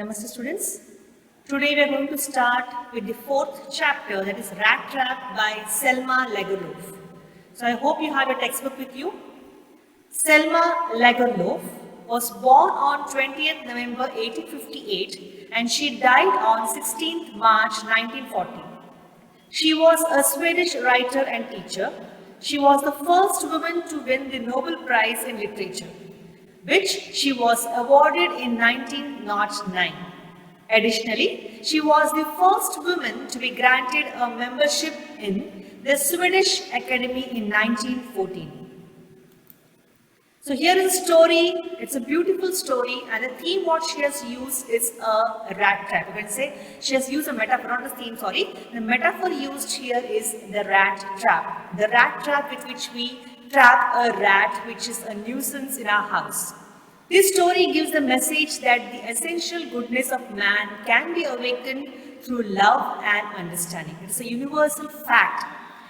Namaste students. Today we are going to start with the fourth chapter, that is Rattrap by Selma Lagerlof. So I hope you have your textbook with you. Selma Lagerlof was born on 20th November 1858 and she died on 16th March 1940. She was a Swedish writer and teacher. She was the first woman to win the Nobel Prize in Literature, which she was awarded in 1909. Additionally, she was the first woman to be granted a membership in the Swedish Academy in 1914. So here is a story, it's a beautiful story, and the theme what she has used is a rat trap. You can say she has used a metaphor, not the theme, sorry. The metaphor used here is the rat trap. The rat trap with which we trap a rat which is a nuisance in our house. This story gives the message that the essential goodness of man can be awakened through love and understanding. It's a universal fact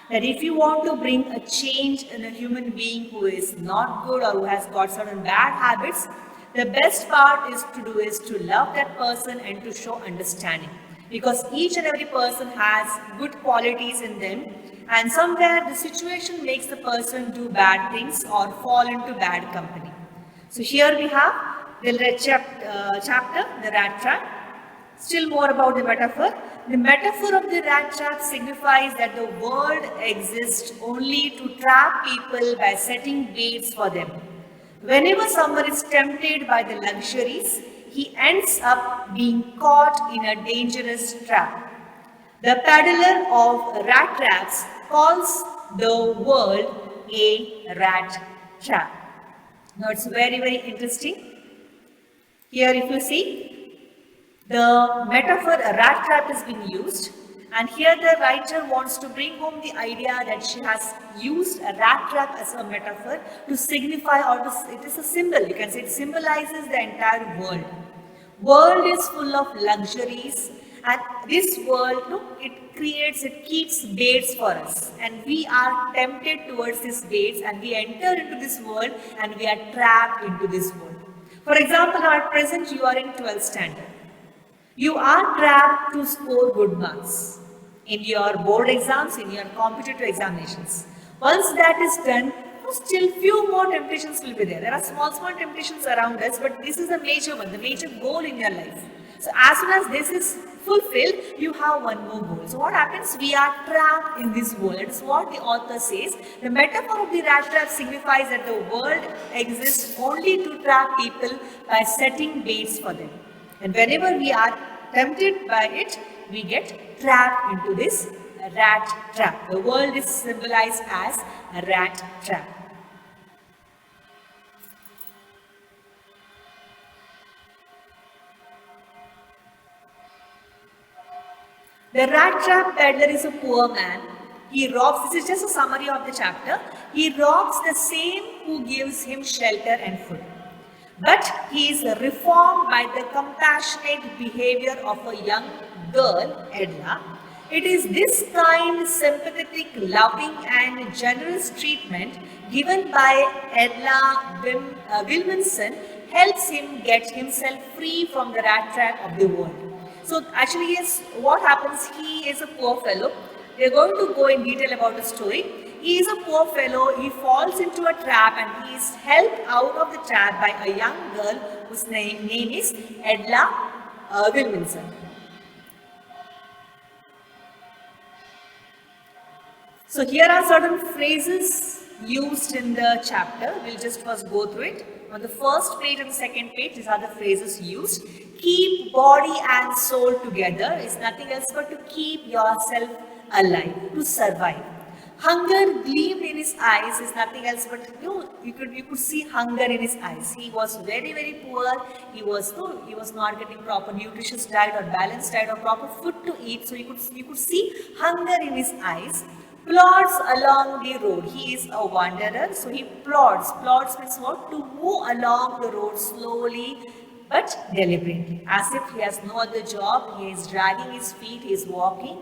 that if you want to bring a change in a human being who is not good or who has got certain bad habits, the best part is to love that person and to show understanding. Because each and every person has good qualities in them, and somewhere the situation makes the person do bad things or fall into bad company. So here we have the chapter, the rat trap. Still more about the metaphor. The metaphor of the rat trap signifies that the world exists only to trap people by setting baits for them. Whenever someone is tempted by the luxuries, he ends up being caught in a dangerous trap. The peddler of rat traps calls the world a rat trap. Now it's very interesting. Here if you see, the metaphor a rat trap has been used, and here the writer wants to bring home the idea that she has used a rat trap as a metaphor to signify, or it is a symbol, you can say it symbolizes the entire world. World is full of luxuries, and this world, it keeps baits for us, and we are tempted towards these baits, and we enter into this world and we are trapped into this world. For example, now at present you are in 12th standard. You are trapped to score good marks in your board exams, in your competitive examinations. Once that is done, still few more temptations will be there. There are small temptations around us, but this is the major one, the major goal in your life. So as soon as this is fulfilled, you have one more goal. So what happens? We are trapped in this world. It's what the author says. The metaphor of the rat trap signifies that the world exists only to trap people by setting baits for them. And whenever we are tempted by it, we get trapped into this rat trap. The world is symbolized as a rat trap. The rat trap peddler is a poor man. He robs, this is just a summary of the chapter. He robs the same who gives him shelter and food. But he is reformed by the compassionate behavior of a young girl, Edla. It is this kind, sympathetic, loving and generous treatment given by Edla Wilmanson helps him get himself free from the rat trap of the world. So actually, yes, what happens, he is a poor fellow. We are going to go in detail about the story. He is a poor fellow, he falls into a trap and he is helped out of the trap by a young girl whose name is Edla Wilmanson. So here are certain phrases used in the chapter. We'll just first go through it. On the first page and the second page, these are the phrases used. Keep body and soul together is nothing else but to keep yourself alive, to survive. Hunger gleamed in his eyes is nothing else but, you could see hunger in his eyes. He was very poor. He was not getting proper nutritious diet or balanced diet or proper food to eat. So you could see hunger in his eyes. Plods along the road. He is a wanderer, so he plods. Plods means what? To move along the road slowly but deliberately, as if he has no other job. He is dragging his feet. He is walking.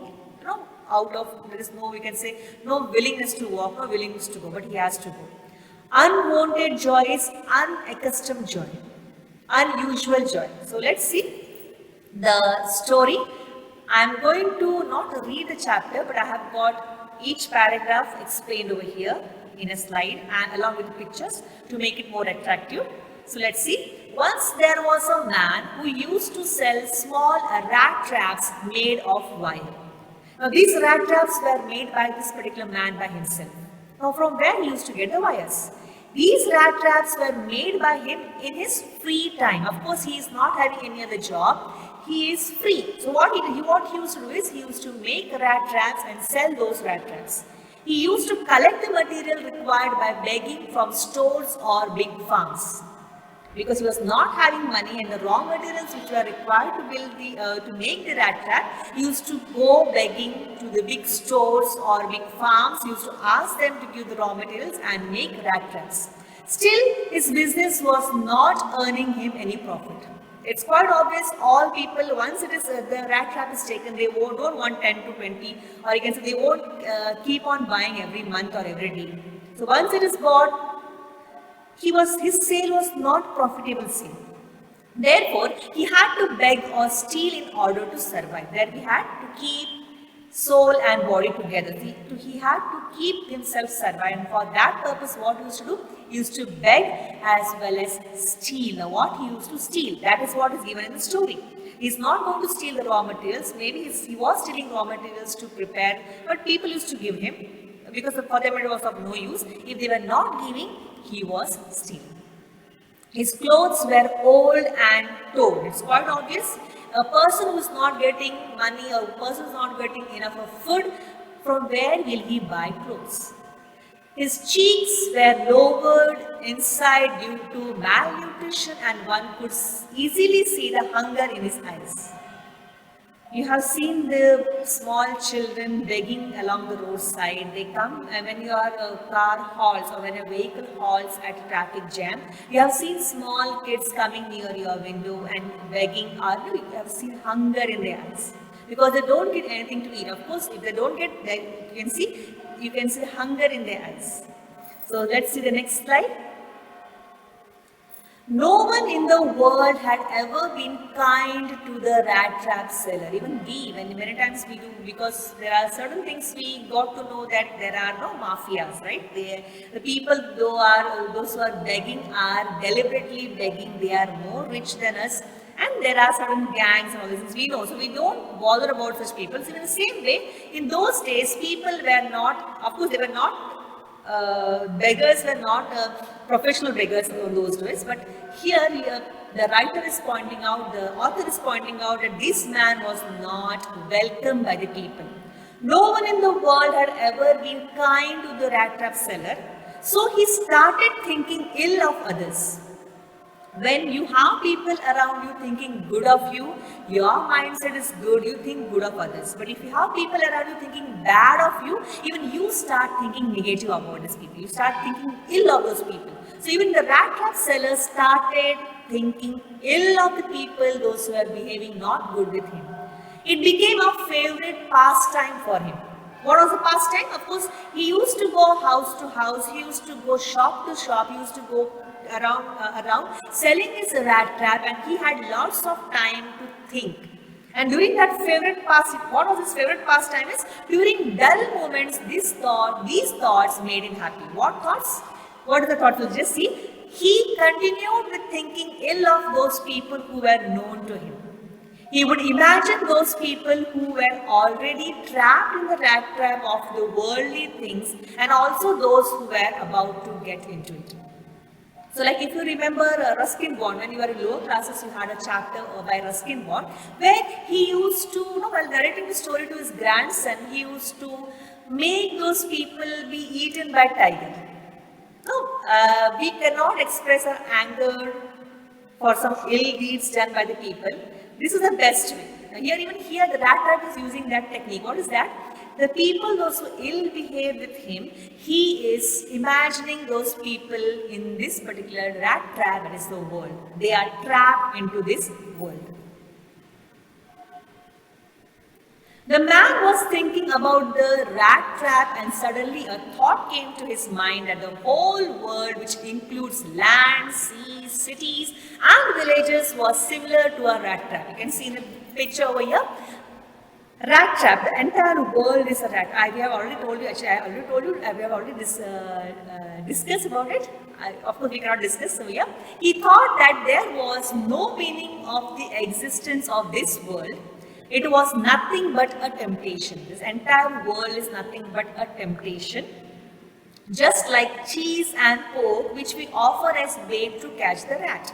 There is no, we can say, no willingness to walk, no willingness to go, but he has to go. Unwanted joy is unaccustomed joy, unusual joy. So let's see. the story. I am going to not read the chapter, but I have got each paragraph explained over here in a slide and along with the pictures to make it more attractive. So let's see. Once there was a man who used to sell small rat traps made of wire. Now these rat traps were made by this particular man by himself. Now from where he used to get the wires? These rat traps were made by him in his free time. Of course, he is not having any other job. He is free. So what he used to do is he used to make rat traps and sell those rat traps. He used to collect the material required by begging from stores or big farms. Because he was not having money and the raw materials which were required to build to make the rat trap, he used to go begging to the big stores or big farms. He used to ask them to give the raw materials and make rat traps. Still, his business was not earning him any profit. It's quite obvious all people, once it is the rat trap is taken, they don't want 10 to 20, or you can say they won't keep on buying every month or every day. So once it is bought, his sale was not profitable sale. Therefore, he had to beg or steal in order to survive. There he had to keep soul and body together. He had to keep himself survive, and for that purpose what he used to do? He used to beg as well as steal. Now what he used to steal? That is what is given in the story. He is not going to steal the raw materials. Maybe he was stealing raw materials to prepare, but people used to give him because for them it was of no use. If they were not giving, he was stealing. His clothes were old and torn. It's quite obvious. A person who is not getting money or a person who is not getting enough of food, from where will he buy clothes? His cheeks were lowered inside due to malnutrition, and one could easily see the hunger in his eyes. You have seen the small children begging along the roadside. They come when your car halts or when a vehicle halts at a traffic jam. You have seen small kids coming near your window and begging, or you have seen hunger in their eyes because they don't get anything to eat. Of course, if they don't get, you can see hunger in their eyes. So let's see the next slide. No one in the world had ever been kind to the rat trap seller. Even we, many times we do, because there are certain things we got to know that there are no mafias, right? The people those who are begging are deliberately begging. They are more rich than us, and there are certain gangs and all these things we know. So we don't bother about such people. So in the same way, in those days, people were not, of course, they were not. Beggars were not professional beggars in those days, but here the writer is pointing out, the author is pointing out that this man was not welcomed by the people. No one in the world had ever been kind to the rat trap seller, so he started thinking ill of others. When you have people around you thinking good of you, your mindset is good, you think good of others. But if you have people around you thinking bad of you, even you start thinking negative about these people. You start thinking ill of those people. So even the rat trap seller started thinking ill of the people, those who were behaving not good with him. It became a favorite pastime for him. What was the pastime? Of course, he used to go house to house, he used to go shop to shop, he used to go around selling his rat trap, and he had lots of time to think. And during that favorite pastime, what was his favorite pastime is? During dull moments, these thoughts made him happy. What thoughts? What are the thoughts? We'll just see. He continued with thinking ill of those people who were known to him. He would imagine those people who were already trapped in the rat trap of the worldly things, and also those who were about to get into it. So like if you remember Ruskin Bond, when you were in lower classes, you had a chapter by Ruskin Bond, where he used to, while narrating the story to his grandson, he used to make those people be eaten by tiger. No, we cannot express our anger for some ill deeds done by the people. This is the best way. Now even here the rat trap is using that technique. What is that? The people, those who ill behave with him, he is imagining those people in this particular rat trap, that is the world. They are trapped into this world. The man was thinking about the rat trap, and suddenly a thought came to his mind that the whole world, which includes land, seas, cities and villages, was similar to a rat trap. You can see in the picture over here. Rattrap, the entire world is a rat. We have already told you, actually I already told you, we have already discussed about it. Of course we cannot discuss, so yeah. He thought that there was no meaning of the existence of this world. It was nothing but a temptation. This entire world is nothing but a temptation. Just like cheese and pork, which we offer as bait to catch the rat.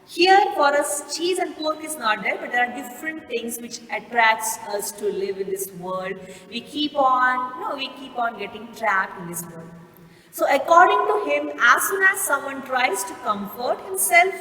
Here for us, cheese and pork is not there, but there are different things which attracts us to live in this world. We keep on getting trapped in this world. So according to him, as soon as someone tries to comfort himself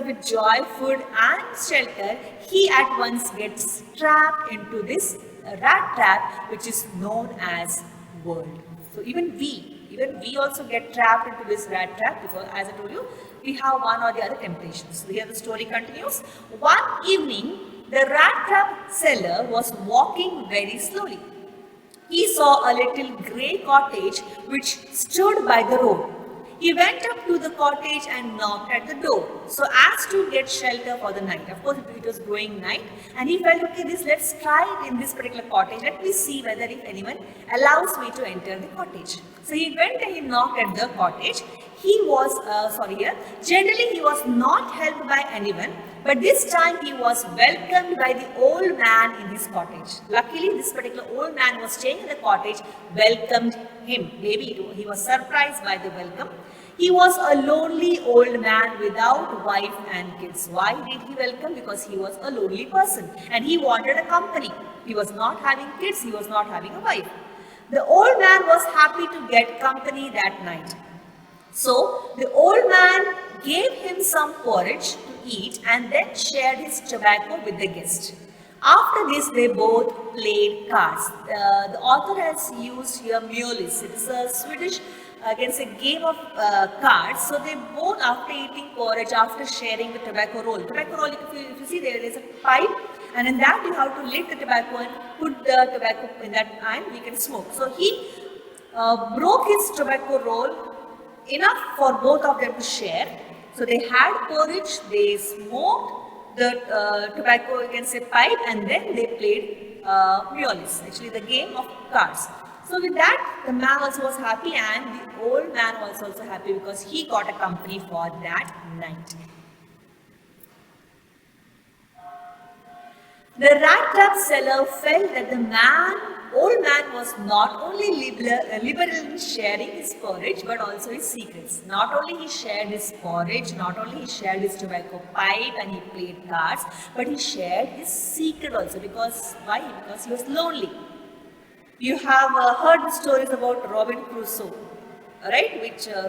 with joy, food and shelter, he at once gets trapped into this rat trap, which is known as world. So even we also get trapped into this rat trap, because as I told you, we have one or the other temptations. So here the story continues. One evening, the rat trap seller was walking very slowly. He saw a little grey cottage which stood by the road. He went up to the cottage and knocked at the door, so as to get shelter for the night. Of course, it was growing night, and he felt, okay, let's try it in this particular cottage. Let me see whether if anyone allows me to enter the cottage. So he went and he knocked at the cottage. Generally he was not helped by anyone, but this time he was welcomed by the old man in his cottage. Luckily, this particular old man was staying in the cottage, welcomed him. Maybe he was surprised by the welcome. He was a lonely old man without wife and kids. Why did he welcome? Because he was a lonely person and he wanted a company. He was not having kids, he was not having a wife. The old man was happy to get company that night. So the old man gave him some porridge to eat and then shared his tobacco with the guest. After this, they both played cards. The author has used here mulis. It's a Swedish, game of cards. So they both, after eating porridge, after sharing the tobacco roll. Tobacco roll, if you see, there is a pipe, and in that you have to lit the tobacco and put the tobacco in that, and we can smoke. So he broke his tobacco roll enough for both of them to share. So they had porridge, they smoked the tobacco, pipe, and then they played mulis, actually the game of cards. So with that, the man also was happy, and the old man was also happy because he got a company for that night. The rat trap seller felt that the old man was not only liberal in sharing his porridge, but also his secrets. Not only he shared his porridge, not only he shared his tobacco pipe and he played cards, but he shared his secret also. Why? Because he was lonely. You have heard the stories about Robin Crusoe, right? The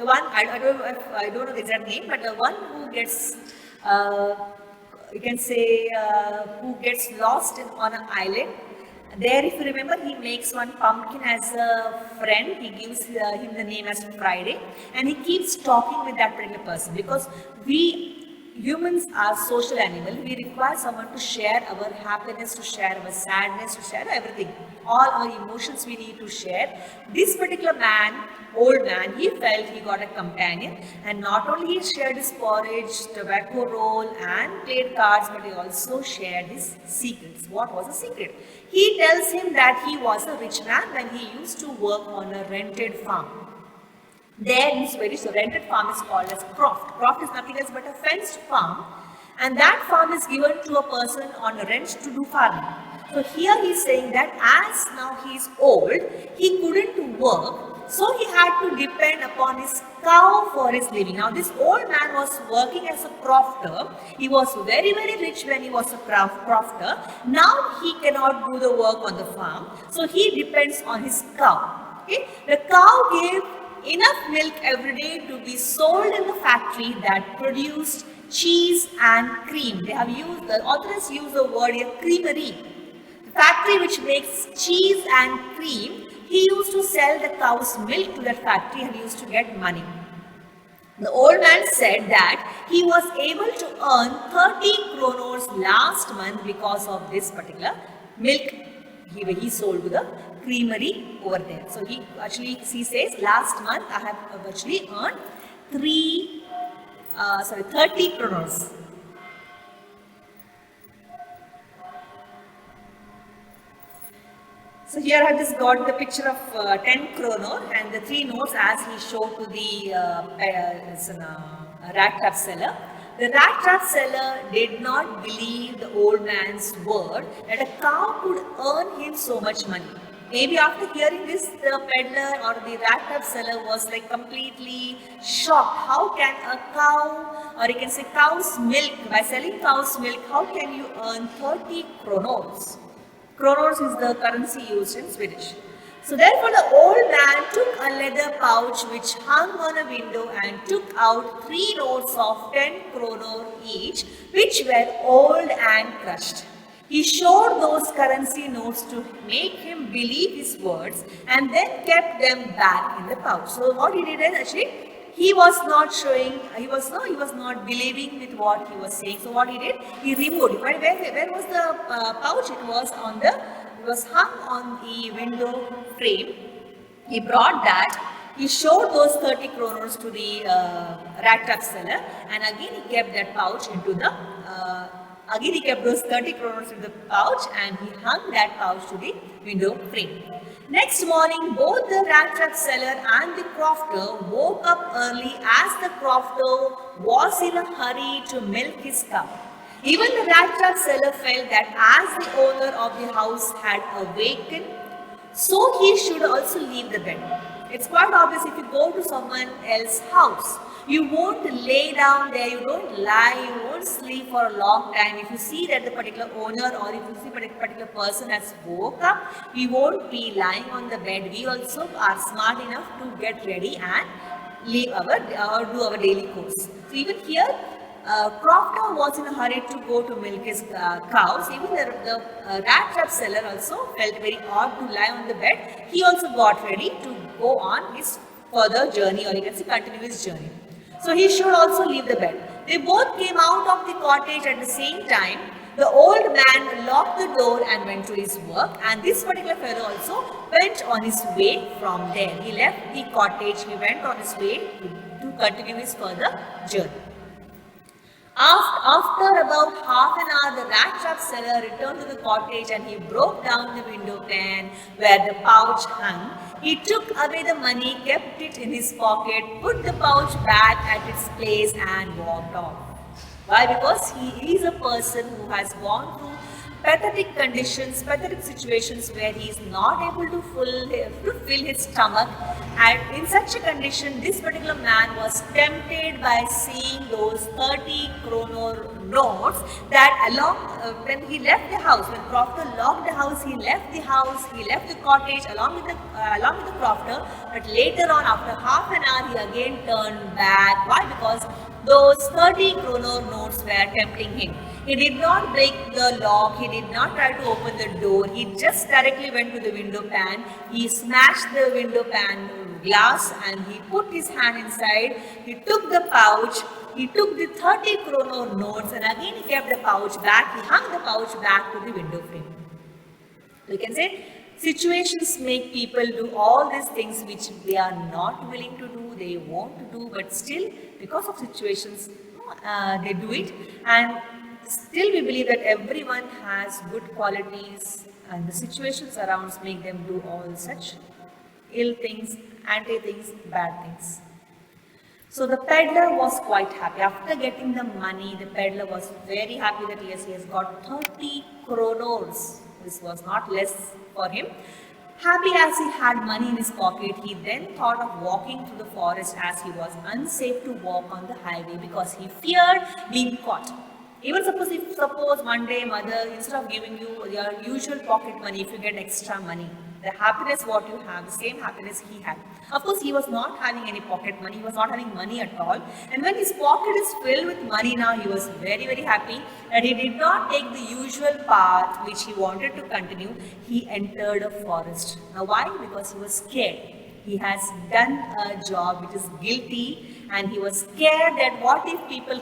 one, I don't know the exact name, but the one who gets who gets lost on an island. There, if you remember, he makes one pumpkin as a friend. He gives him the name as Friday, and he keeps talking with that particular person, because we humans are social animals. We require someone to share our happiness, to share our sadness, to share everything. All our emotions we need to share. This particular old man, he felt he got a companion, and not only he shared his porridge, tobacco roll and played cards, but he also shared his secrets. What was the secret? He tells him that he was a rich man when he used to work on a rented farm. There in Swedish, the rented farm is called as croft. Croft is nothing else but a fenced farm, and that farm is given to a person on a rent to do farming. So here he is saying that as now he is old, he couldn't work, so he had to depend upon his cow for his living. Now this old man was working as a crofter. He was very, very rich when he was a crofter. Now he cannot do the work on the farm, so he depends on his cow. Okay? The cow gave enough milk every day to be sold in the factory that produced cheese and cream. The author has used the word here, creamery. The factory which makes cheese and cream, he used to sell the cow's milk to that factory and used to get money. The old man said that he was able to earn 30 kronors last month because of this particular milk he sold to the creamery over there. So he says, last month I have actually earned 30 30 kronos. So here I just got the picture of 10 kroner and the 3 notes as he showed to the Rattrap seller. The Rattrap seller did not believe the old man's word that a cow could earn him so much money. Maybe after hearing this, the peddler or the Rattrap seller was like completely shocked. How can a cow, or you can say cow's milk, by selling cow's milk, how can you earn 30 kronors? Kronors is the currency used in Swedish. So therefore the old man took a leather pouch which hung on a window and took out 3 notes of 10 kronor each, which were old and crushed. He showed those currency notes to make him believe his words and then kept them back in the pouch. So what he did is actually he was not showing, he was not believing with what he was saying. So what he did, he removed. Where was the pouch? It was hung on the window frame. He brought that. He showed those 30 kronors to the Rattrap seller, and again he kept that pouch into the. Again he kept those 30 kronors in the pouch and he hung that pouch to the window frame. Next morning, both the Rattrap seller and the crofter woke up early as the crofter was in a hurry to milk his cow. Even the Rattrap seller felt that as the owner of the house had awakened, so he should also leave the bed. It's quite obvious if you go to someone else's house, you won't lay down there, you don't lie, you won't sleep for a long time. If you see that the particular owner or if you see that a particular person has woke up, we won't be lying on the bed. We also are smart enough to get ready and leave or do our daily course. So even here, crofter was in a hurry to go to milk his cows. Even the Rattrap seller also felt very odd to lie on the bed. He also got ready to go on his further journey, or you can say continue his journey. So he should also leave the bed. They both came out of the cottage at the same time. The old man locked the door and went to his work, and this particular fellow also went on his way from there. He left the cottage, he went on his way to continue his further journey. After about half an hour, the Rattrap seller returned to the cottage and he broke down the window pane where the pouch hung. He took away the money, kept it in his pocket, put the pouch back at its place and walked off. Why? Because he is a person who has gone through pathetic conditions, pathetic situations where he is not able to fill his stomach, and in such a condition this particular man was tempted by seeing those 30 kronor notes that when he left the house, when crofter locked the house, he left the cottage along with the crofter, but later on after half an hour he again turned back. Why? Because those 30 kronor notes were tempting him. He did not break the lock, he did not try to open the door, he just directly went to the window pane, he smashed the window pane glass and he put his hand inside, he took the pouch, he took the 30 kronor notes and again he kept the pouch back, he hung the pouch back to the window frame. You can say situations make people do all these things which they are not willing to do, they want to do, but still because of situations they do it, and still we believe that everyone has good qualities and the situations around make them do all such ill things, anti things, bad things. So the peddler was quite happy. After getting the money, the peddler was very happy that yes, he has got 30 kronors. This was not less for him. Happy as he had money in his pocket, he then thought of walking through the forest as he was unsafe to walk on the highway because he feared being caught. Even suppose one day mother, instead of giving you your usual pocket money, if you get extra money, the happiness what you have, the same happiness he had. Of course, he was not having any pocket money, he was not having money at all. And when his pocket is filled with money now, he was very, very happy that he did not take the usual path which he wanted to continue. He entered a forest. Now why? Because he was scared. He has done a job which is guilty and he was scared that what if people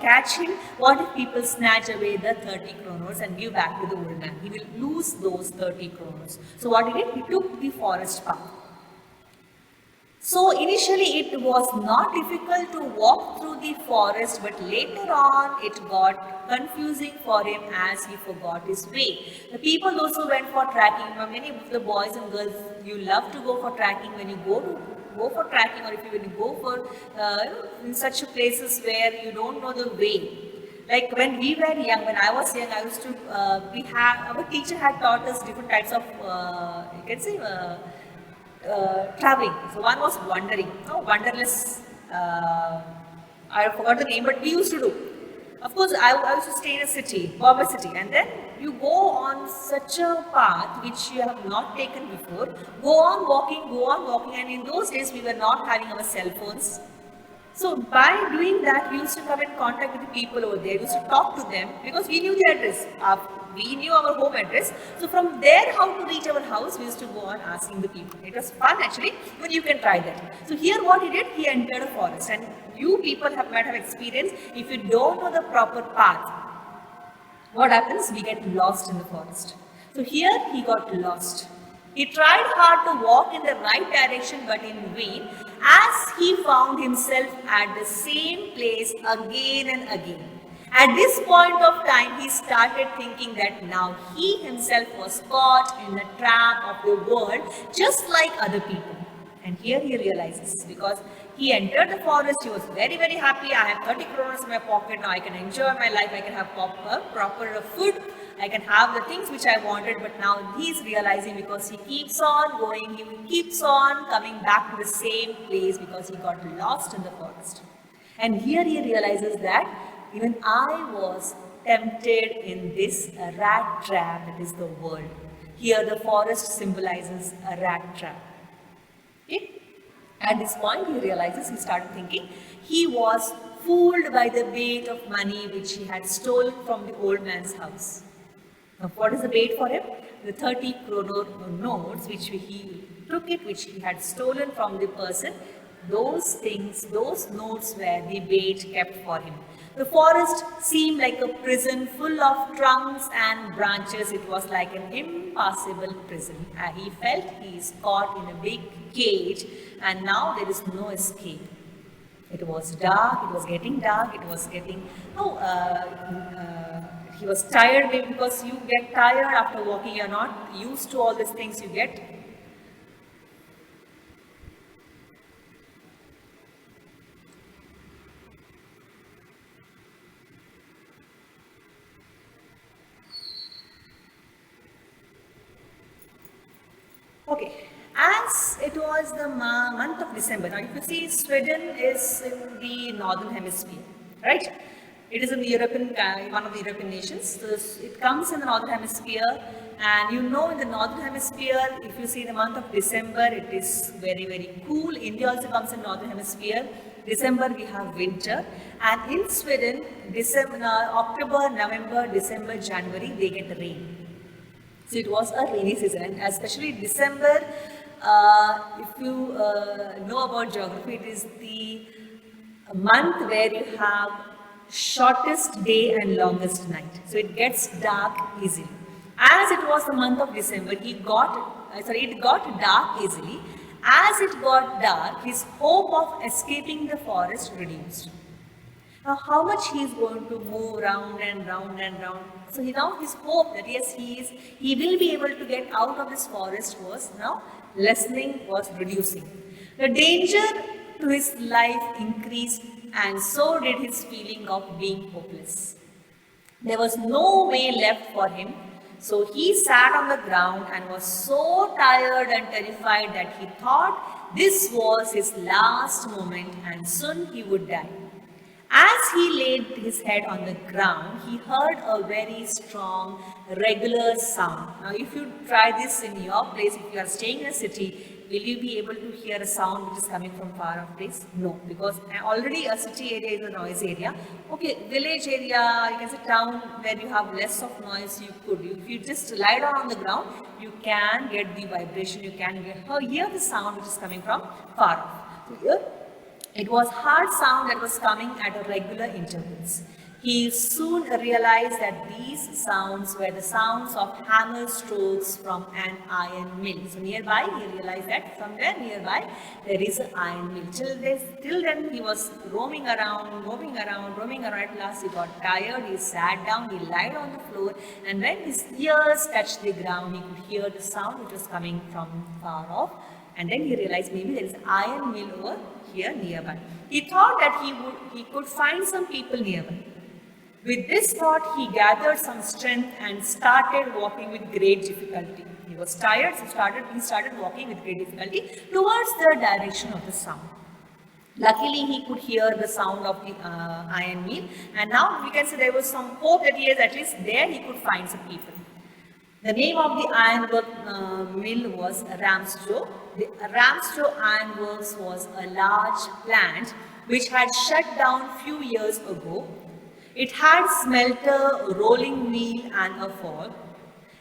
catch him, what if people snatch away the 30 kronors and give back to the old man. He will lose those 30 kronors. So what he did? He took the forest path. So initially it was not difficult to walk through the forest, but later on it got confusing for him as he forgot his way. The people also went for trekking. Many of the boys and girls, you love to go for trekking. When you go for trekking, or if you when you go for in such places where you don't know the way. Like when we were young, when I was young, I used to, our teacher had taught us different types of, you can say, traveling. So one was wandering, no, wanderless, I forgot the name, but we used to do. Of course, I used to stay in a city, Bombay city, and then you go on such a path which you have not taken before, go on walking, and in those days we were not having our cell phones. So by doing that, we used to come in contact with the people over there. We used to talk to them because we knew the address. We knew our home address. So from there, how to reach our house, we used to go on asking the people. It was fun actually, but you can try that. So here what he did, he entered a forest, and you people might have experienced, if you don't know the proper path, what happens? We get lost in the forest. So here he got lost. He tried hard to walk in the right direction, but in vain, as he found himself at the same place again and again. At this point of time, he started thinking that now he himself was caught in the trap of the world, just like other people. And here he realizes, because he entered the forest, he was very, very happy. I have 30 crores in my pocket, now I can enjoy my life, I can have proper food, I can have the things which I wanted, but now he's realizing, because he keeps on going, he keeps on coming back to the same place because he got lost in the forest. And here he realizes that even I was tempted in this rat trap that is the world. Here the forest symbolizes a rat trap. Okay? At this point he realizes, he started thinking, he was fooled by the bait of money which he had stolen from the old man's house. Now what is the bait for him? The 30 crore notes which he took it, which he had stolen from the person. Those things, those notes were the bait kept for him. The forest seemed like a prison full of trunks and branches. It was like an impassable prison. He felt he is caught in a big cage, and now there is no escape. It was dark, it was getting dark, it was getting, he was tired, maybe because you get tired after walking, you are not used to all these things you get. Okay, as it was the month of December, now if you see, Sweden is in the northern hemisphere, right? It is in the European, one of the European nations. So it comes in the northern hemisphere, and you know, in the northern hemisphere, if you see the month of December, it is very, very cool. India also comes in northern hemisphere. December we have winter, and in Sweden, October, November, December, January, they get rain. So it was a rainy season, and especially December, if you know about geography, it is the month where you have shortest day and longest night. So it gets dark easily. As it was the month of December, it got dark easily. As it got dark, his hope of escaping the forest reduced. Now, how much he is going to move round and round and round. So now his hope that yes, he will be able to get out of this forest was now lessening, was reducing. The danger to his life increased, and so did his feeling of being hopeless. There was no way left for him, so he sat on the ground and was so tired and terrified that he thought this was his last moment and soon he would die. As he laid his head on the ground, he heard a very strong, regular sound. Now, if you try this in your place, if you are staying in a city, will you be able to hear a sound which is coming from far off place? No, because already a city area is a noise area. Okay, village area, you can say town where you have less of noise, you could. If you just lie down on the ground, you can get the vibration, you can hear the sound which is coming from far off. So here, it was hard sound that was coming at regular intervals. He soon realized that these sounds were the sounds of hammer strokes from an iron mill. So nearby, he realized that somewhere nearby there is an iron mill. Till then, he was roaming around. At last, he got tired. He sat down. He lied on the floor. And when his ears touched the ground, he could hear the sound which was coming from far off. And then he realized maybe there is an iron mill over here nearby. He thought that he could find some people nearby. With this thought, he gathered some strength and started walking with great difficulty. He was tired, so he started walking with great difficulty towards the direction of the sound. Luckily, he could hear the sound of the iron mill, and now we can say there was some hope that he is at least there he could find some people. The name of the ironwork mill was Ramstrow. The Ramstrow Ironworks was a large plant which had shut down few years ago. It had smelter, rolling mill and a forge.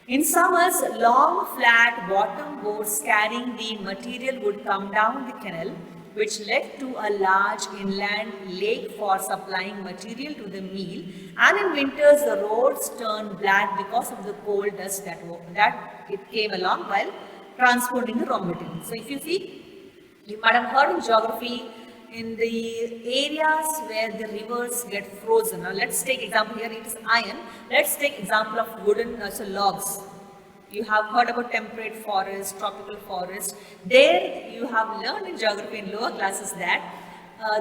In summers, long flat bottom boats carrying the material would come down the canal, which led to a large inland lake for supplying material to the mill, and in winters the roads turned black because of the coal dust that it came along while transporting the raw material. So if you see, you might have heard in geography, in the areas where the rivers get frozen. Now let's take example here, it is iron. Let's take example of wooden logs. You have heard about temperate forest, tropical forest. There you have learned in geography in lower classes that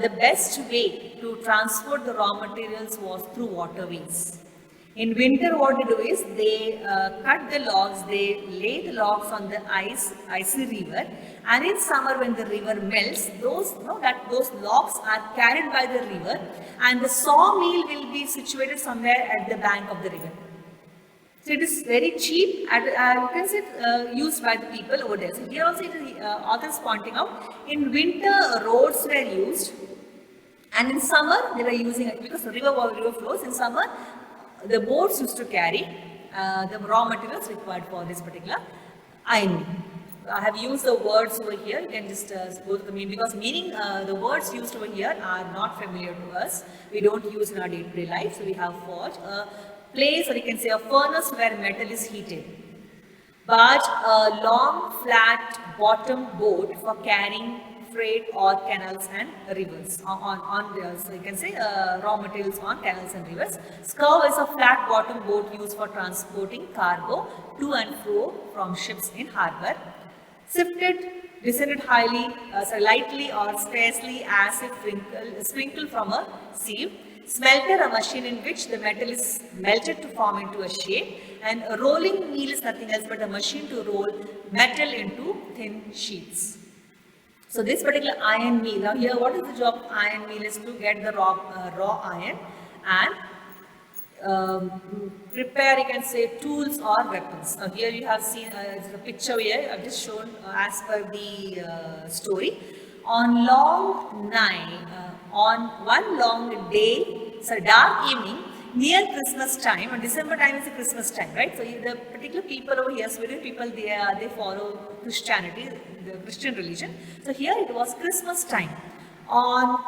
the best way to transport the raw materials was through waterways. In winter, what they do is they cut the logs, they lay the logs on the icy river, and in summer when the river melts, those logs are carried by the river, and the sawmill will be situated somewhere at the bank of the river. So it is very cheap, and you can say used by the people over there. So here also the author is pointing out, in winter roads were used, and in summer they were using it because the river flows. In summer, the boats used to carry the raw materials required for this particular iron. I have used the words over here. You can just go to the meaning, because the words used over here are not familiar to us. We don't use in our day-to-day life. So we have forge, a place, or you can say a furnace where metal is heated. Barge, a long flat bottom boat for carrying freight or canals and rivers so you can say raw materials on canals and rivers. Scow is a flat bottom boat used for transporting cargo to and fro from ships in harbour. Sifted, descended lightly or sparsely as if sprinkled from a sieve. Smelter, a machine in which the metal is melted to form into a shape, and a rolling mill is nothing else but a machine to roll metal into thin sheets. So this particular iron mill, now here what is the job of iron mill is to get the raw iron and prepare, you can say, tools or weapons. Now here you have seen the picture here, I have just shown as per the story. On one long day, so dark evening, near Christmas time, and December time is the Christmas time, right? So the particular people over here, Swedish people, they follow Christianity, the Christian religion. So here it was Christmas time. On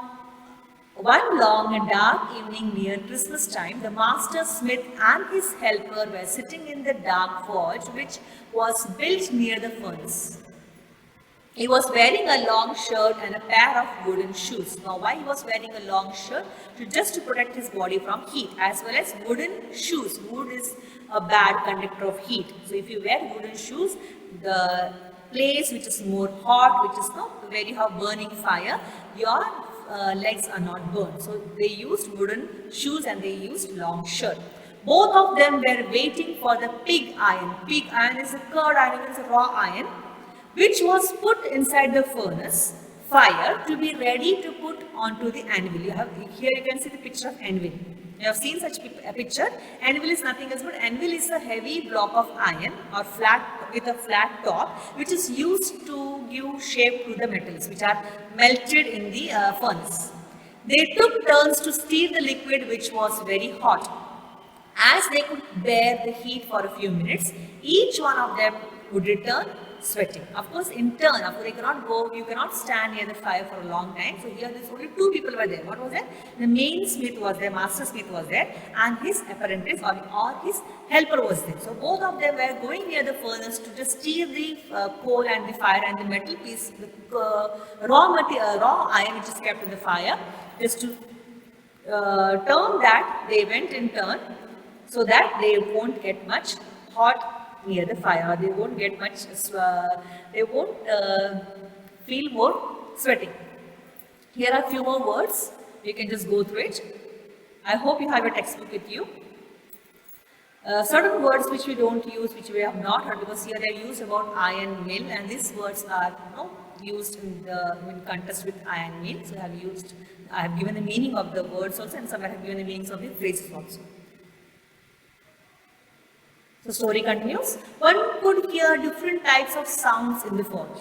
one long and dark evening near Christmas time, the master smith and his helper were sitting in the dark forge which was built near the furnace. He was wearing a long shirt and a pair of wooden shoes. Now why he was wearing a long shirt? Just to protect his body from heat, as well as wooden shoes. Wood is a bad conductor of heat. So if you wear wooden shoes, the place which is more hot, which is where you have burning fire, your legs are not burned. So they used wooden shoes and they used long shirt. Both of them were waiting for the pig iron. Pig iron is a curd iron, it's a raw iron, which was put inside the furnace fire to be ready to put onto the anvil. Here you can see the picture of anvil. You have seen such a picture. Anvil is nothing else but anvil is a heavy block of iron or with a flat top, which is used to give shape to the metals which are melted in the furnace. They took turns to stir the liquid, which was very hot. As they could bear the heat for a few minutes, each one of them would return sweating. Of course, in turn, of course, you cannot stand near the fire for a long time. So here there's only two people were there. What was there? The main smith was there, master smith was there, and his apprentice or his helper was there. So both of them were going near the furnace to just steer the coal and the fire and the metal piece, the raw iron which is kept in the fire, just to turn that. They went in turn so that they won't get much hot near the fire, they won't get much, they won't feel more sweating. Here are a few more words, you can just go through it. I hope you have a textbook with you. Certain words which we don't use, which we have not heard, because here they are used about iron mill, and these words are used in context with iron mill. So I have given the meaning of the words also, and some I have given the meanings of the phrases also. So story continues. One could hear different types of sounds in the forge.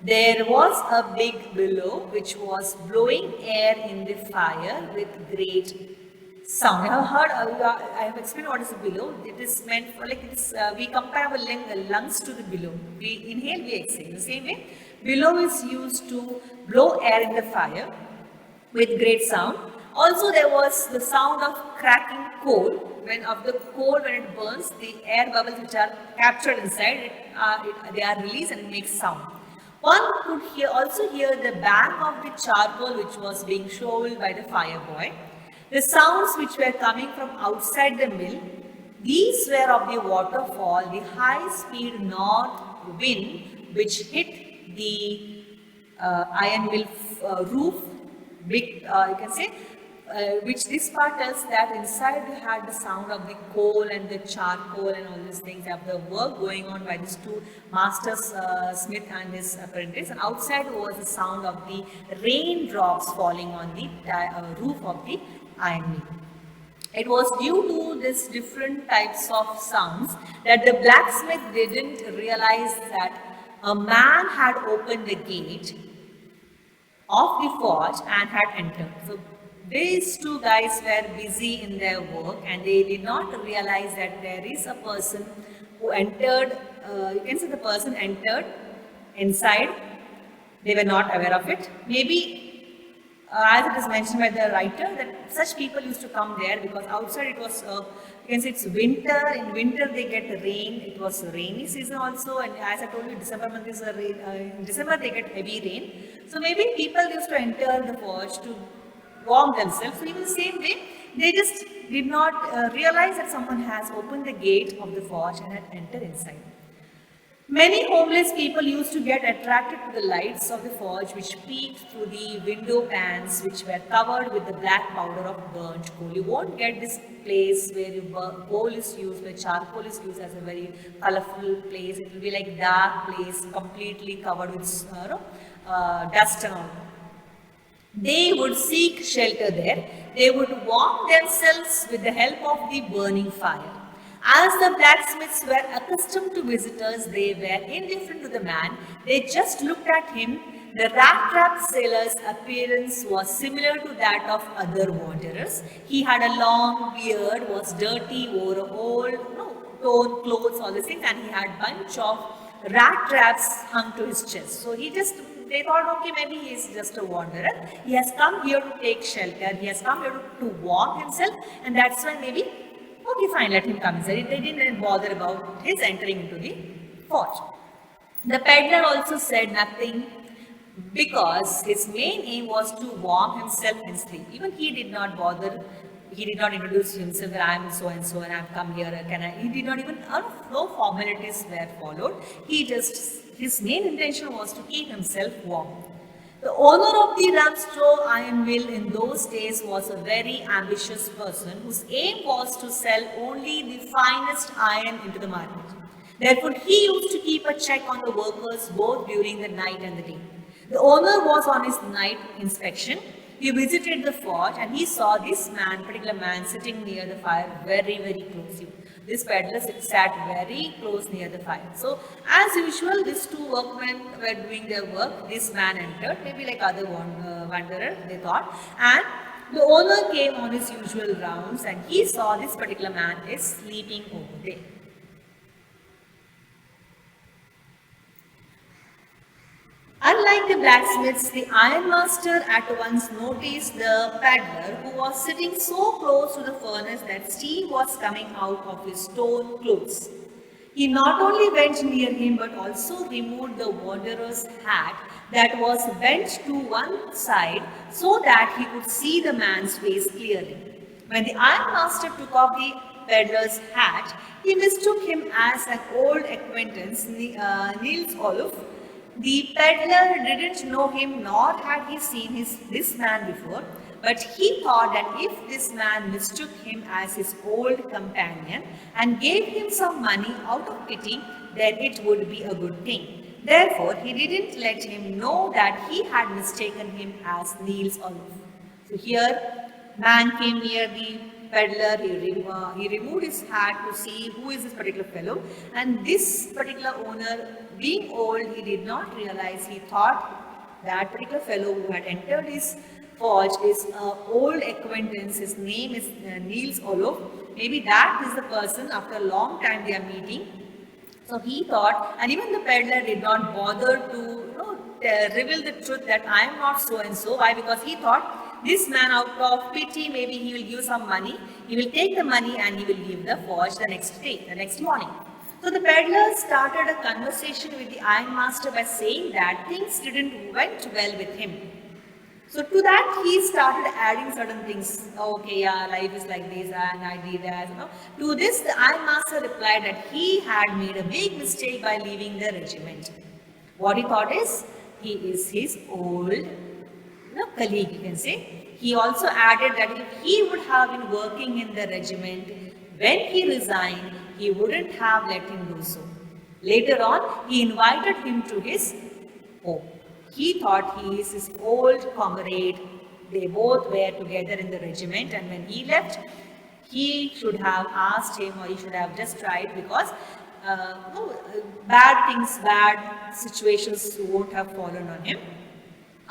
There was a big billow which was blowing air in the fire with great sound. I have explained what is a billow. It is meant for we compare our lungs to the billow. We inhale, we exhale. The same way, billow is used to blow air in the fire with great sound. Also, there was the sound of cracking coal. When it burns, the air bubbles which are captured inside they are released and it makes sound. One could also hear the bang of the charcoal which was being shoveled by the fire boy. The sounds which were coming from outside the mill, these were of the waterfall, the high-speed north wind which hit the iron mill roof. You can say. Which this part tells that inside we had the sound of the coal and the charcoal and all these things, of the work going on by these two masters, smith and his apprentice, and outside was the sound of the raindrops falling on the roof of the iron mill. It was due to these different types of sounds that the blacksmith didn't realize that a man had opened the gate of the forge and had entered. So these two guys were busy in their work and they did not realize that there is a person who entered, you can say the person entered inside. They were not aware of it. Maybe as it is mentioned by the writer, that such people used to come there because outside it was, you can say it's winter. In winter they get rain. It was rainy season also, and as I told you, December month is in December they get heavy rain. So maybe people used to enter the forge to warm themselves. So in the same way, they just did not realize that someone has opened the gate of the forge and had entered inside. Many homeless people used to get attracted to the lights of the forge which peeped through the window pans which were covered with the black powder of burnt coal. You won't get this place where coal is used, where charcoal is used as a very colorful place. It will be like dark place, completely covered with dust and all. They would seek shelter there. They would warm themselves with the help of the burning fire. As the blacksmiths were accustomed to visitors, they were indifferent to the man. They just looked at him. The Rattrap sailor's appearance was similar to that of other wanderers. He had a long beard, was dirty, wore old, torn clothes, all these things, and he had a bunch of rat traps hung to his chest. So they thought, okay, maybe he is just a wanderer. He has come here to take shelter. He has come here to warm himself, and that's why maybe, okay, fine, let him come inside. They didn't bother about his entering into the forge. The peddler also said nothing because his main aim was to warm himself in sleep. Even he did not bother. He did not introduce himself that I am so and so and I have come here. He did not even, no formalities were followed. His main intention was to keep himself warm. The owner of the Ramstrow iron mill in those days was a very ambitious person whose aim was to sell only the finest iron into the market. Therefore, he used to keep a check on the workers both during the night and the day. The owner was on his night inspection. He visited the forge and he saw this particular man sitting near the fire very, very closely. This peddler sat very close near the fire. So, as usual, these two workmen were doing their work. This man entered, maybe like other wanderer, they thought. And the owner came on his usual rounds and he saw this particular man is sleeping over there. Unlike the blacksmiths, the ironmaster at once noticed the peddler who was sitting so close to the furnace that steam was coming out of his torn clothes. He not only went near him but also removed the wanderer's hat that was bent to one side so that he could see the man's face clearly. When the ironmaster took off the peddler's hat, he mistook him as an old acquaintance, Niels Olof. The peddler didn't know him nor had he seen this man before, but he thought that if this man mistook him as his old companion and gave him some money out of pity, then it would be a good thing. Therefore, he didn't let him know that he had mistaken him as Niels Olof. So here, man came near the peddler, he removed his hat to see who is this particular fellow, and this particular owner, being old, he did not realize, he thought that particular fellow who had entered his forge is an old acquaintance, his name is Niels Olof. Maybe that is the person, after a long time they are meeting. So he thought, and even the peddler did not bother to reveal the truth that I am not so and so. Why? Because he thought, this man, out of pity, maybe he will give some money. He will take the money and he will leave the forge the next day, the next morning. So the peddler started a conversation with the ironmaster by saying that things didn't went well with him. So to that he started adding certain things. Okay, yeah, life is like this and I did that. To this the ironmaster replied that he had made a big mistake by leaving the regiment. What he thought is, he is his old colleague, you can say. He also added that if he would have been working in the regiment, when he resigned, he wouldn't have let him do so. Later on, he invited him to his home. He thought he is his old comrade. They both were together in the regiment, and when he left, he should have asked him, or he should have just tried, because bad situations won't have fallen on him.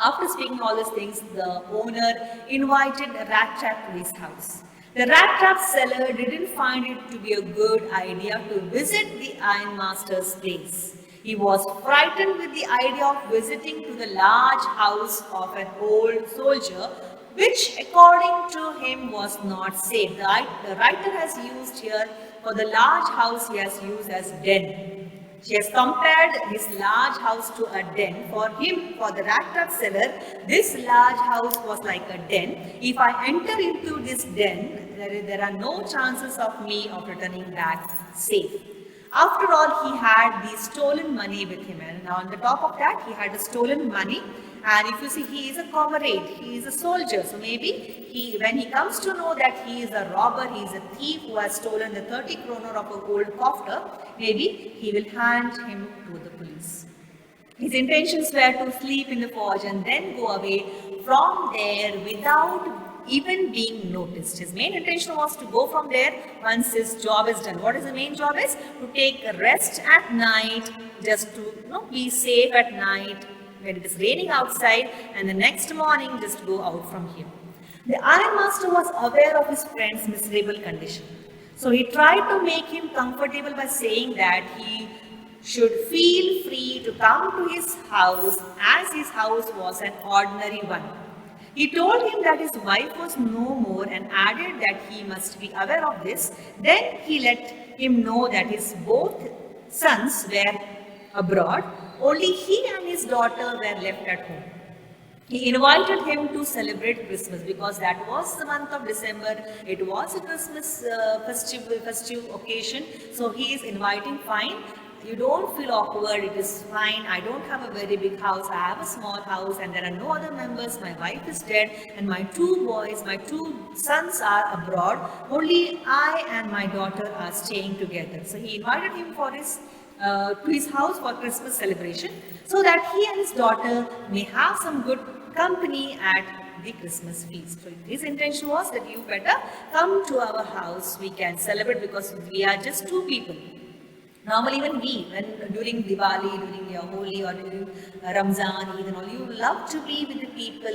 After speaking all these things, the owner invited Rattrap to his house. The Rattrap seller didn't find it to be a good idea to visit the ironmaster's place. He was frightened with the idea of visiting to the large house of an old soldier, which according to him was not safe. The writer has used here, for the large house he has used as den. She has compared his large house to a den. For him, for the Rattrap seller, this large house was like a den. If I enter into this den, there are no chances of me of returning back safe. After all, he had the stolen money with him, and on the top of that, he had the stolen money. And if you see, he is a comrade, he is a soldier. So maybe when he comes to know that he is a robber, he is a thief who has stolen the 30 kroner of a gold coffer, maybe he will hand him to the police. His intentions were to sleep in the forge and then go away from there without even being noticed. His main intention was to go from there once his job is done. What is the main job is? To take a rest at night, just to be safe at night when it is raining outside, and the next morning just go out from here. The ironmaster was aware of his friend's miserable condition. So he tried to make him comfortable by saying that he should feel free to come to his house, as his house was an ordinary one. He told him that his wife was no more and added that he must be aware of this. Then he let him know that his both sons were abroad, only he and his daughter were left at home. He invited him to celebrate Christmas because that was the month of December. It was a Christmas festive occasion. So he is inviting, fine. You don't feel awkward, it is fine. I don't have a very big house, I have a small house and there are no other members. My wife is dead and my two boys, my two sons are abroad. Only I and my daughter are staying together. So he invited him for to his house for Christmas celebration so that he and his daughter may have some good company at the Christmas feast. So his intention was that you better come to our house, we can celebrate because we are just two people. Normally when during Diwali, during your Holi or during Ramzan, Eid and all, you love to be with the people,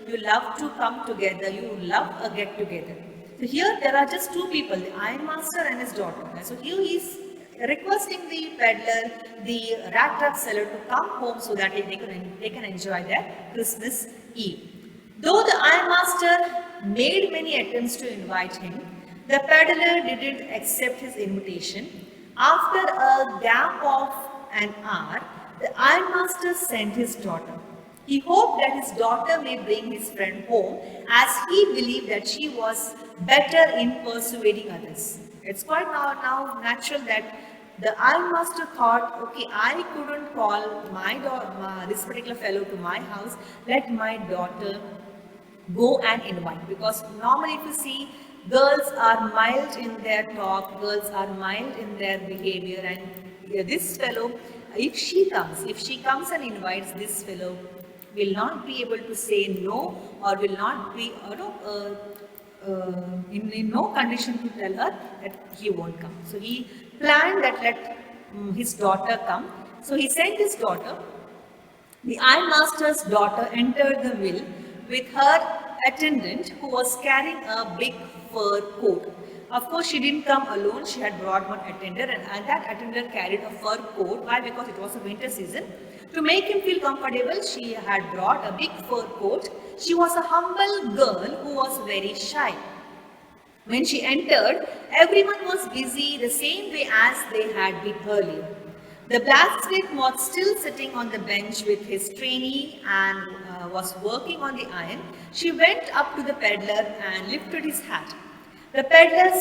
you love to come together, you love a get together. So here there are just two people, the ironmaster and his daughter. So here he is requesting the peddler, the Rattrap seller, to come home so that they can enjoy their Christmas Eve. Though the ironmaster made many attempts to invite him, the peddler didn't accept his invitation. After a gap of an hour, the ironmaster sent his daughter. He hoped that his daughter may bring his friend home, as he believed that she was better in persuading others. It's quite now natural that the ironmaster thought, okay, I couldn't call this particular fellow to my house, let my daughter go and invite. Because normally if you see, girls are mild in their talk, girls are mild in their behavior, and this fellow, if she comes and invites, this fellow will not be able to say no, or will not be in no condition to tell her that he won't come. So he planned that let his daughter come. So he sent his daughter. The ironmaster's daughter entered the mill with her attendant, who was carrying a big fur coat. Of course, she didn't come alone. She had brought one attendant, and that attendant carried a fur coat. Why? Because it was a winter season. To make him feel comfortable, she had brought a big fur coat. She was a humble girl who was very shy. When she entered, everyone was busy the same way as they had been earlier. The blacksmith was still sitting on the bench with his trainee and was working on the iron. She went up to the peddler and lifted his hat. The peddler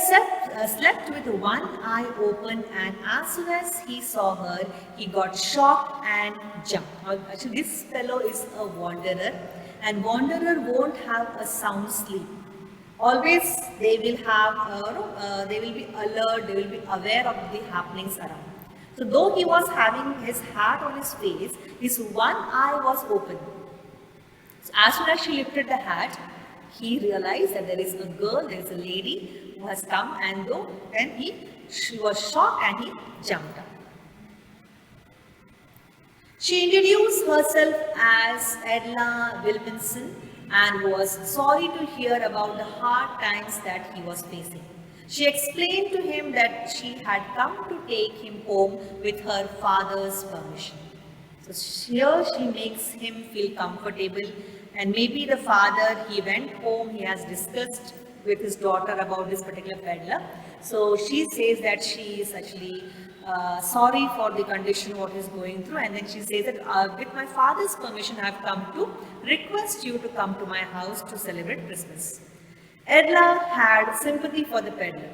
slept with one eye open, and as soon as he saw her, he got shocked and jumped. Actually, this fellow is a wanderer, and wanderer won't have a sound sleep. Always they will have, they will be alert, they will be aware of the happenings around. So though he was having his hat on his face, his one eye was open. So as soon as she lifted the hat, he realized that there is a girl, there is a lady who has come, and she was shocked and he jumped up. She introduced herself as Edla Wilkinson and was sorry to hear about the hard times that he was facing. She explained to him that she had come to take him home with her father's permission. So here she makes him feel comfortable, and maybe the father, he went home, he has discussed with his daughter about this particular peddler. So she says that she is actually sorry for the condition what is going through, and then she says that with my father's permission I have come to request you to come to my house to celebrate Christmas. Edla had sympathy for the peddler,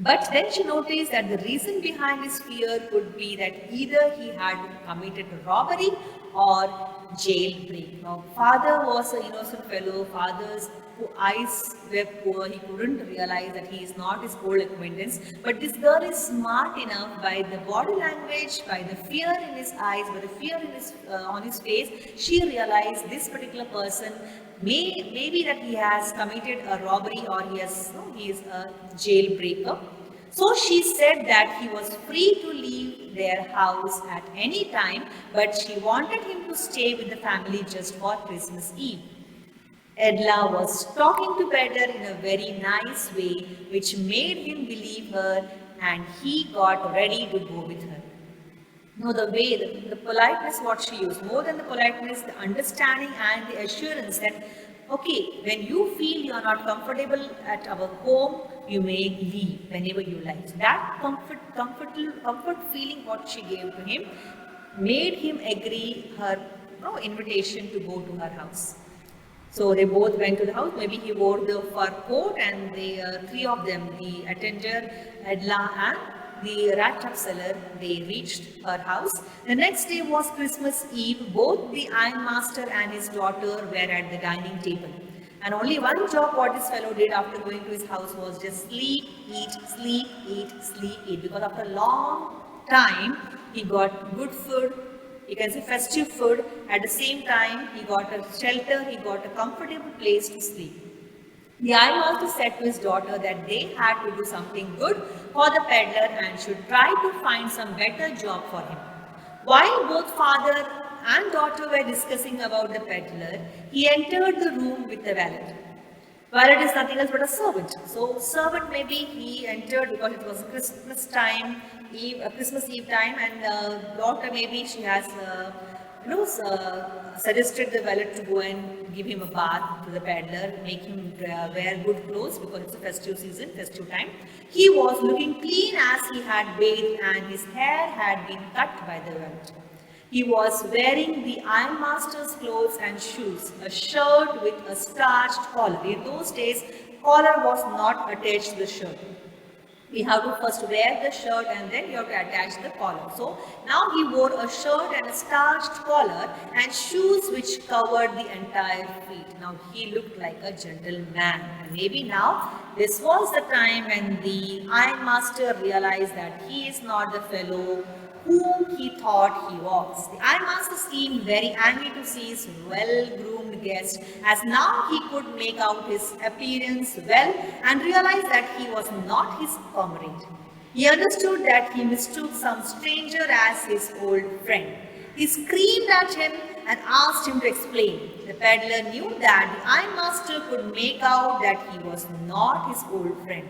but then she noticed that the reason behind his fear could be that either he had committed a robbery or jailbreak. Now, father was an innocent fellow. Father's eyes were poor. He couldn't realize that he is not his old acquaintance. But this girl is smart enough, by the body language, by the fear in his eyes, by the fear in on his face, she realized this particular person maybe that he has committed a robbery, or he is a jailbreaker. So she said that he was free to leave their house at any time, but she wanted him to stay with the family just for Christmas Eve. Edla was talking to Peddler in a very nice way, which made him believe her, and he got ready to go with her. No, the way, the politeness what she used, more than the politeness, the understanding and the assurance that, okay, when you feel you are not comfortable at our home, you may leave whenever you like. So that comfort feeling what she gave to him made him agree her invitation to go to her house. So they both went to the house. Maybe he wore the fur coat, and the three of them, the attender, Edla, and the Rattrap seller, they reached her house. The next day was Christmas Eve. Both the ironmaster and his daughter were at the dining table. And only one job what this fellow did after going to his house was just sleep, eat, sleep, eat, sleep, eat. Because after a long time, he got good food. You can say festive food. At the same time, he got a shelter, he got a comfortable place to sleep. The ironmaster said to his daughter that they had to do something good for the peddler and should try to find some better job for him. While both father and daughter were discussing about the peddler, he entered the room with the valet. Valet is nothing else but a servant. So servant, maybe he entered because it was Christmas time, Christmas Eve time, and daughter, maybe she has suggested the valet to go and give him a bath to the peddler, make him wear good clothes because it's a festive season, festive time. He was looking clean as he had bathed, and his hair had been cut by the valet. He was wearing the ironmaster's clothes and shoes, a shirt with a starched collar. In those days, collar was not attached to the shirt. We have to first wear the shirt and then you have to attach the collar. So now he wore a shirt and a starched collar and shoes which covered the entire feet. Now he looked like a gentleman. And maybe now this was the time when the ironmaster realized that he is not the fellow whom he thought he was. The ironmaster seemed very angry to see his well-groomed guest, as now he could make out his appearance well and realized that he was not his comrade. He understood that he mistook some stranger as his old friend. He screamed at him and asked him to explain. The peddler knew that the ironmaster could make out that he was not his old friend.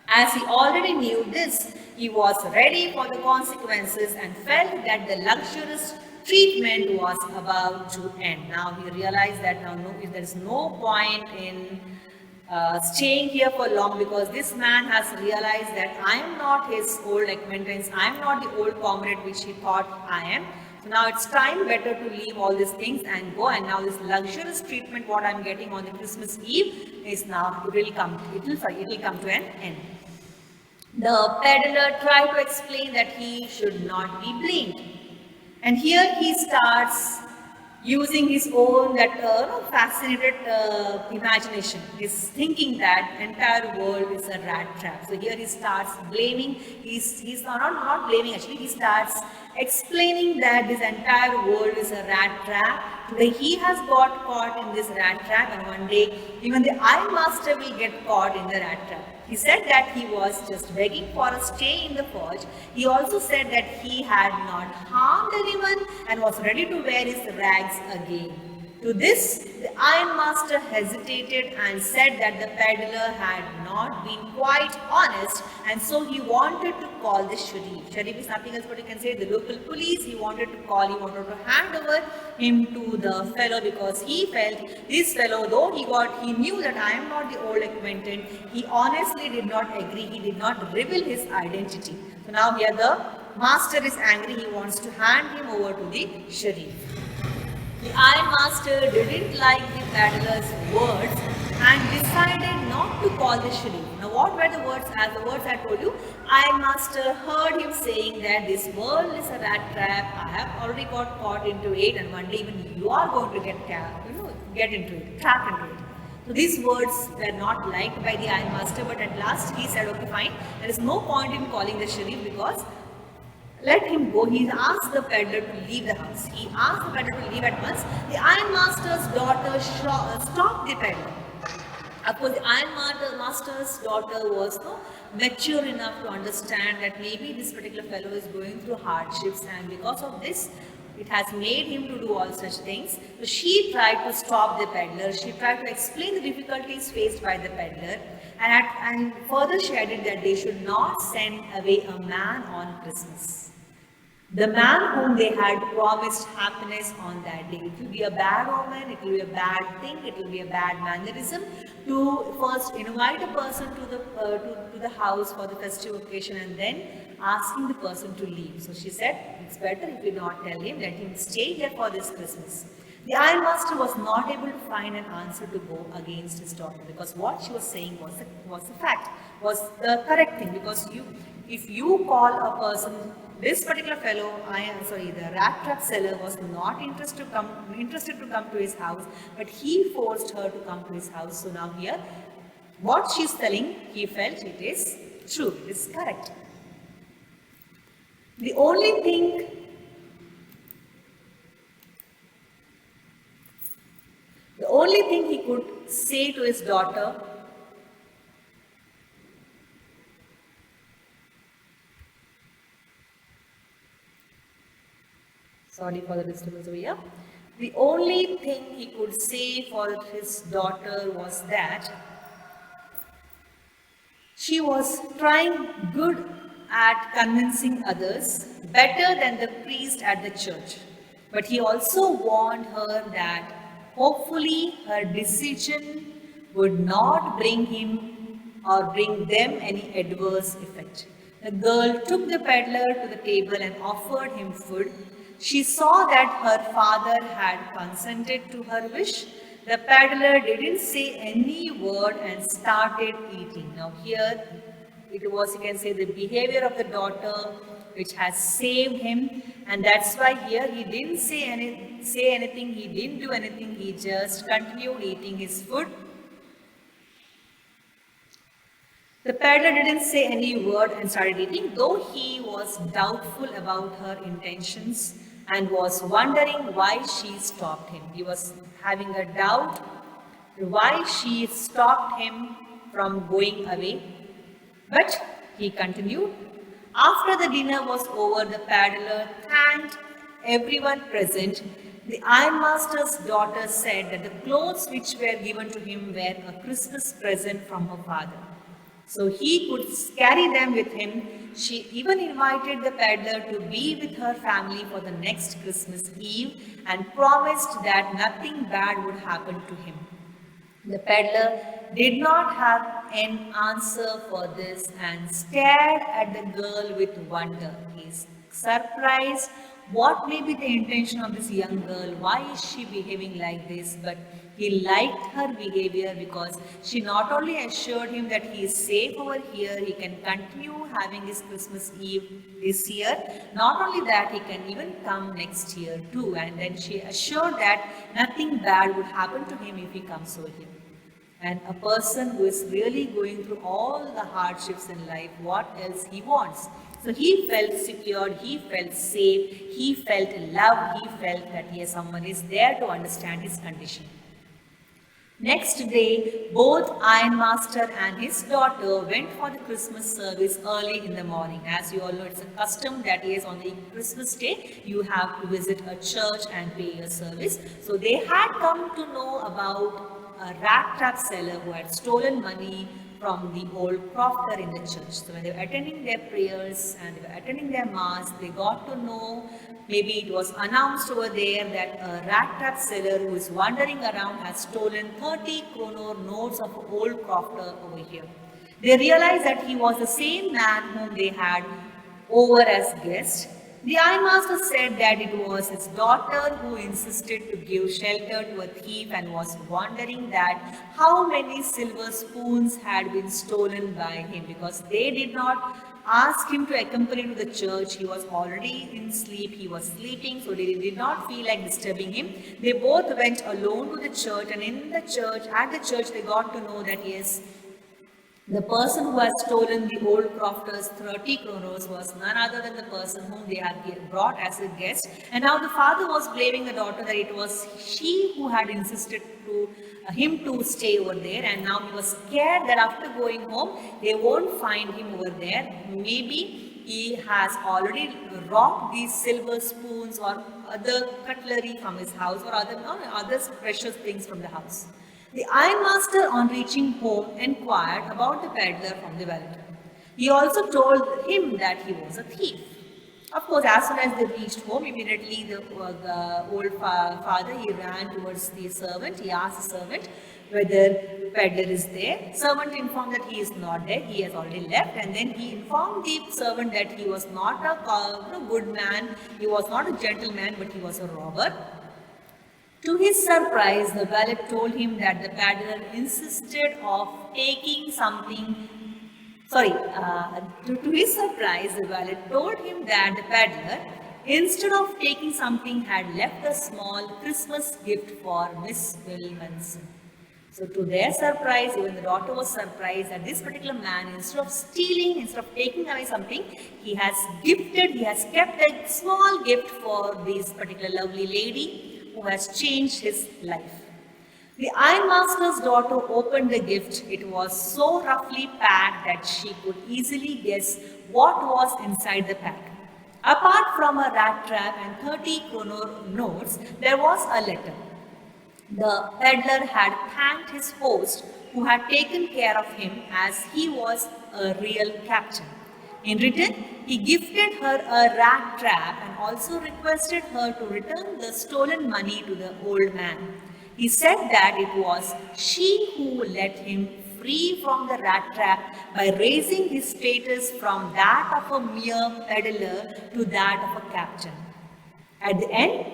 As he already knew this, he was ready for the consequences and felt that the luxurious treatment was about to end. Now he realized that now there is no point in staying here for long, because this man has realized that I am not his old acquaintance, I am not the old comrade which he thought I am. So now it's time better to leave all these things and go, and now this luxurious treatment what I am getting on the Christmas Eve is now, it will come to an end. The peddler tried to explain that he should not be blamed. And here he starts using his own fascinated imagination. He's thinking that entire world is a rat trap. So here he starts blaming, he's not blaming actually, he starts explaining that this entire world is a rat trap. Today he has got caught in this rat trap, and one day even the ironmaster will get caught in the rat trap. He said that he was just begging for a stay in the forge. He also said that he had not harmed anyone and was ready to wear his rags again. To this, the ironmaster hesitated and said that the peddler had not been quite honest, and so he wanted to call the sheriff. Sheriff is nothing else but you can say the local police. He wanted to hand over him to the fellow, because he felt this fellow, though he knew that I am not the old acquaintance, he honestly did not agree, he did not reveal his identity. So now here the master is angry, he wants to hand him over to the sheriff. The ironmaster didn't like the peddler's words and decided not to call the sheriff. Now what were the words? As the words I told you, ironmaster heard him saying that this world is a rat trap, I have already got caught into it, and one day even you are going to get trapped into it. So these words were not liked by the ironmaster, but at last he said, okay fine, there is no point in calling the sheriff, because let him go. He asked the peddler to leave the house. He asked the peddler to leave at once. The ironmaster's daughter stopped the peddler. Of course, the ironmaster's daughter was mature enough to understand that maybe this particular fellow is going through hardships, and because of this, it has made him to do all such things. So she tried to stop the peddler. She tried to explain the difficulties faced by the peddler, and further she added that they should not send away a man on Christmas. The man whom they had promised happiness on that day. It will be a bad omen, it will be a bad thing, it will be a bad mannerism to first invite a person to the house for the festive occasion and then asking the person to leave. So she said, it's better if you not tell him, let him stay here for this Christmas. The ironmaster was not able to find an answer to go against his daughter, because what she was saying was the fact, was the correct thing. Because if you call a person, this particular fellow, the rat trap seller was not interested to come to his house, but he forced her to come to his house. So now here, what she's telling, he felt it is true, it is correct. The only thing he could say to his daughter, sorry for the disturbance over here. The only thing he could say for his daughter was that she was trying good at convincing others, better than the priest at the church. But he also warned her that hopefully her decision would not bring him or bring them any adverse effect. The girl took the peddler to the table and offered him food. She saw that her father had consented to her wish. The peddler didn't say any word and started eating. Now here it was, you can say, the behavior of the daughter which has saved him, and that's why here he didn't say anything, he didn't do anything, he just continued eating his food. The peddler didn't say any word and started eating, though he was doubtful about her intentions and was wondering why she stopped him. He was having a doubt why she stopped him from going away. But he continued. After the dinner was over, the peddler thanked everyone present. The ironmaster's daughter said that the clothes which were given to him were a Christmas present from her father, so he could carry them with him. She even invited the peddler to be with her family for the next Christmas Eve and promised that nothing bad would happen to him. The peddler did not have an answer for this and stared at the girl with wonder. He is surprised. What may be the intention of this young girl? Why is she behaving like this? But he liked her behavior because she not only assured him that he is safe over here, he can continue having his Christmas Eve this year. Not only that, he can even come next year too. And then she assured that nothing bad would happen to him if he comes over here. And a person who is really going through all the hardships in life, what else he wants? So he felt secured, he felt safe, he felt loved, he felt that yes, someone is there to understand his condition. Next day, both ironmaster and his daughter went for the Christmas service early in the morning. As you all know, it's a custom that is on the Christmas day, you have to visit a church and pay a service. So they had come to know about a Rattrap seller who had stolen money from the old crofter in the church. So when they were attending their prayers and they were attending their mass, they got to know, maybe it was announced over there that a Rattrap seller who is wandering around has stolen 30 kroner notes of an old crofter over here. They realized that he was the same man whom they had over as guest. The ironmaster said that it was his daughter who insisted to give shelter to a thief and was wondering that how many silver spoons had been stolen by him, because they did not ask him to accompany to the church. He was already in sleep, he was sleeping, so they did not feel like disturbing him. They both went alone to the church, and at the church they got to know that yes, the person who has stolen the old crofter's 30 kronos was none other than the person whom they had brought as a guest. And now the father was blaming the daughter that it was she who had insisted to him to stay over there, and now he was scared that after going home they won't find him over there. Maybe he has already robbed these silver spoons or other cutlery from his house or other precious things from the house. The ironmaster, on reaching home, inquired about the peddler from the valet. He also told him that he was a thief. Of course, as soon as they reached home, immediately the old father, he ran towards the servant. He asked the servant whether the peddler is there. Servant informed that he is not there, he has already left, and then he informed the servant that he was not a good man, he was not a gentleman, but he was a robber. To his surprise, the valet told him that the peddler insisted of taking something. To his surprise, the valet told him that the peddler, instead of taking something, had left a small Christmas gift for Miss Williamson. So to their surprise, even the daughter was surprised that this particular man, instead of stealing, instead of taking away something, he has kept a small gift for this particular lovely lady who has changed his life. The ironmaster's daughter opened the gift. It was so roughly packed that she could easily guess what was inside the pack. Apart from a rat trap and 30 kroner notes, there was a letter. The peddler had thanked his host who had taken care of him as he was a real captain. In return, he gifted her a rat trap and also requested her to return the stolen money to the old man. He said that it was she who let him free from the rat trap by raising his status from that of a mere peddler to that of a captain. At the end,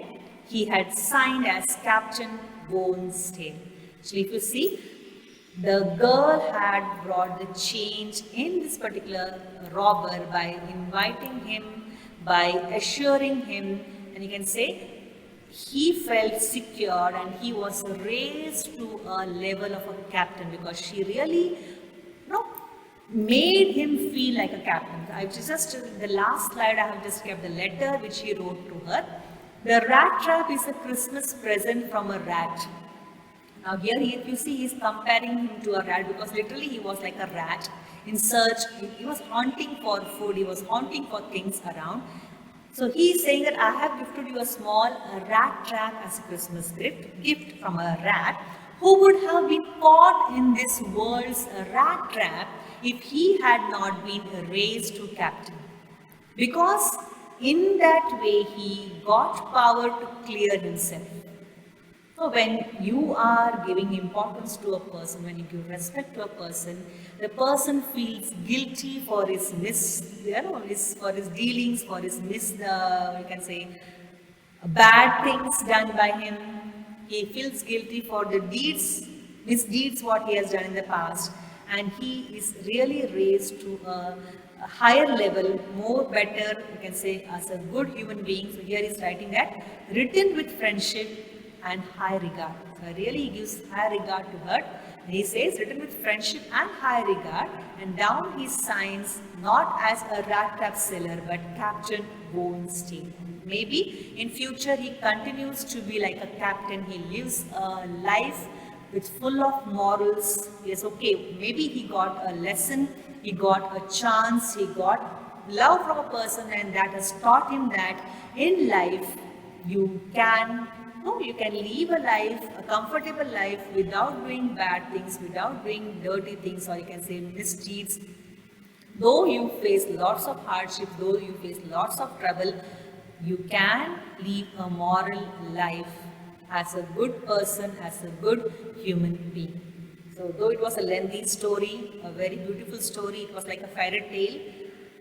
he had signed as Captain Bones' Tale. So if you see, the girl had brought the change in this particular robber by inviting him, by assuring him, and you can say he felt secure and he was raised to a level of a captain because she really made him feel like a captain. I've just, the last slide I have just kept the letter which he wrote to her. The rat trap is a Christmas present from a rat. Now here if you see he's comparing him to a rat because literally he was like a rat in search, he was hunting for food, he was hunting for things around. So he is saying that I have gifted you a small rat trap as a Christmas gift from a rat who would have been caught in this world's rat trap if he had not been raised to captain. Because in that way he got power to clear himself. So when you are giving importance to a person, when you give respect to a person, the person feels guilty for his for his dealings, for his you can say, bad things done by him. He feels guilty for the misdeeds what he has done in the past, and he is really raised to a higher level, more better, you can say, as a good human being. So here he is writing that, written with friendship and high regard. So really he gives high regard to her. And he says, written with friendship and high regard, and down he signs not as a rat trap seller but Captain Bones' Tale. Maybe in future he continues to be like a captain. He lives a life with full of morals. Yes, okay, maybe he got a lesson, he got a chance, he got love from a person, and that has taught him that in life you can live a life, a comfortable life without doing bad things, without doing dirty things, or you can say misdeeds. Though you face lots of hardship, though you face lots of trouble, you can live a moral life as a good person, as a good human being. So though it was a lengthy story, a very beautiful story, it was like a fairy tale.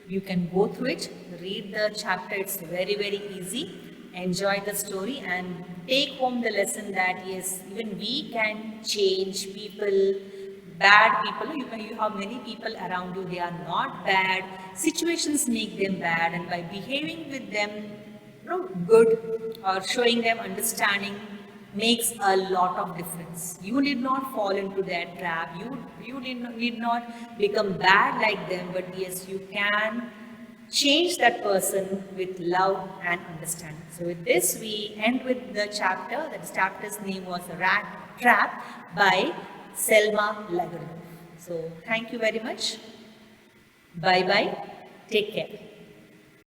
You can go through it, read the chapter, it's very, very easy. Enjoy the story and take home the lesson that yes, even we can change people, bad people. You have many people around you, they are not bad. Situations make them bad, and by behaving with them good or showing them understanding makes a lot of difference. You need not fall into that trap. You need not become bad like them, but yes, you can change that person with love and understanding. So with this, we end with the chapter. That chapter's name was Rattrap by Selma Lagerlöf. So thank you very much. Bye bye. Take care.